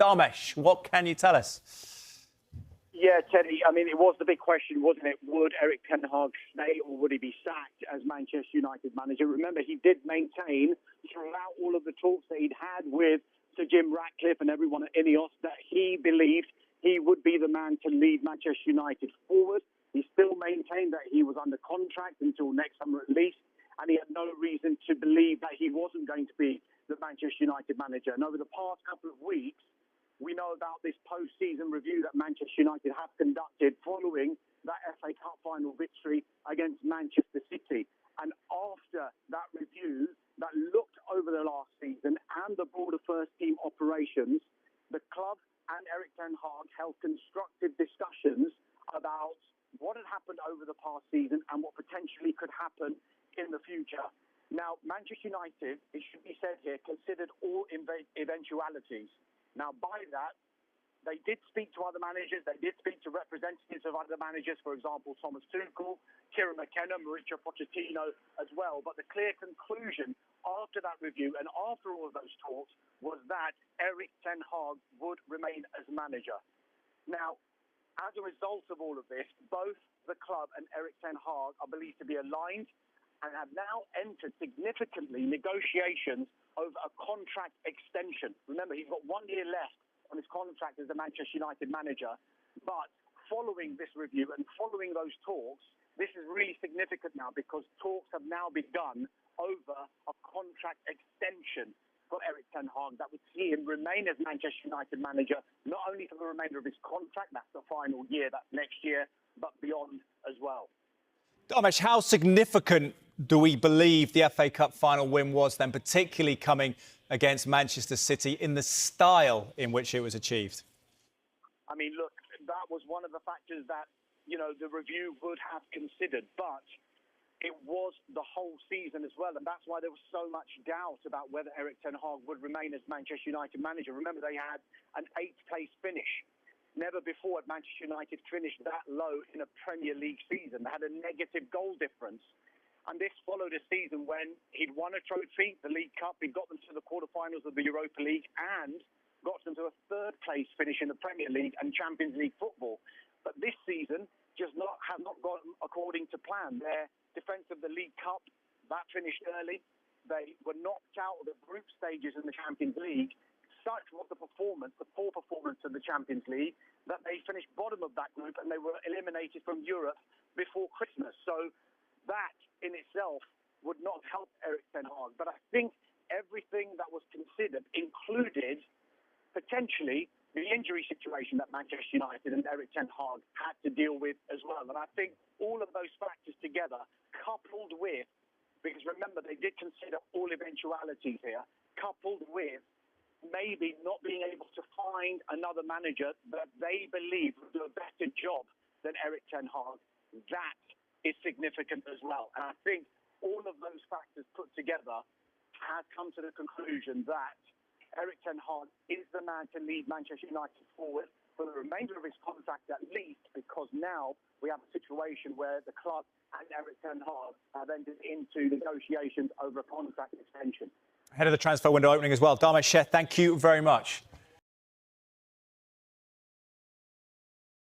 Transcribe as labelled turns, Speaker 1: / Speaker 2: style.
Speaker 1: Dharmesh, what can you tell us?
Speaker 2: Yeah, Teddy, I mean, it was the big question, wasn't it? Would Erik ten Hag stay or would he be sacked as Manchester United manager? Remember, he did maintain throughout all of the talks that he'd had with Sir Jim Ratcliffe and everyone at Ineos that he believed he would be the man to lead Manchester United forward. He still maintained that he was under contract until next summer at least, and he had no reason to believe that he wasn't going to be the Manchester United manager. And over the past couple of weeks, we know about this post-season review that Manchester United have conducted following that FA Cup final victory against Manchester City. And after that review that looked over the last season and the broader first-team operations, the club and Erik ten Hag held constructive discussions about what had happened over the past season and what potentially could happen in the future. Now, Manchester United, it should be said here, considered all eventualities. Now, by that, they did speak to other managers. They did speak to representatives of other managers, for example, Thomas Tuchel, Kieran McKenna, Mauricio Pochettino as well. But the clear conclusion after that review and after all of those talks was that Erik ten Hag would remain as manager. Now, as a result of all of this, both the club and Erik ten Hag are believed to be aligned and have now entered significantly negotiations over a contract extension. Remember, he's got 1 year left on his contract as the Manchester United manager. But following this review and following those talks, this is really significant now because talks have now begun over a contract extension for Erik ten Hag that would see him remain as Manchester United manager, not only for the remainder of his contract, that's the final year, that's next year, but beyond as well.
Speaker 1: Dharmesh, how significant do we believe the FA Cup final win was then, particularly coming against Manchester City in the style in which it was achieved?
Speaker 2: I mean, look, that was one of the factors that, the review would have considered, but it was the whole season as well, and that's why there was so much doubt about whether Erik ten Hag would remain as Manchester United manager. Remember, they had an 8th place finish. Never before had Manchester United finished that low in a Premier League season. They had a negative goal difference. And this followed a season when he'd won a trophy, the League Cup, he'd got them to the quarterfinals of the Europa League and got them to a 3rd place finish in the Premier League and Champions League football. But this season has not gone according to plan. Their defence of the League Cup, that finished early. They were knocked out of the group stages in the Champions League. Such was the performance, the poor performance of the Champions League, that they finished bottom of that group and they were eliminated from Europe before Christmas. So that in itself would not help Erik ten Hag. But I think everything that was considered included potentially the injury situation that Manchester United and Erik ten Hag had to deal with as well. And I think all of those factors together, coupled with, because remember, they did consider all eventualities here, coupled with maybe not being able to find another manager that they believe would do a better job than Erik ten Hag, that is significant as well. And I think all of those factors put together has come to the conclusion that Erik ten Hag is the man to lead Manchester United forward for the remainder of his contract at least, because now we have a situation where the club and Erik ten Hag have entered into negotiations over a contract extension.
Speaker 1: Ahead of the transfer window opening as well. Dharmesh Sheth, thank you very much.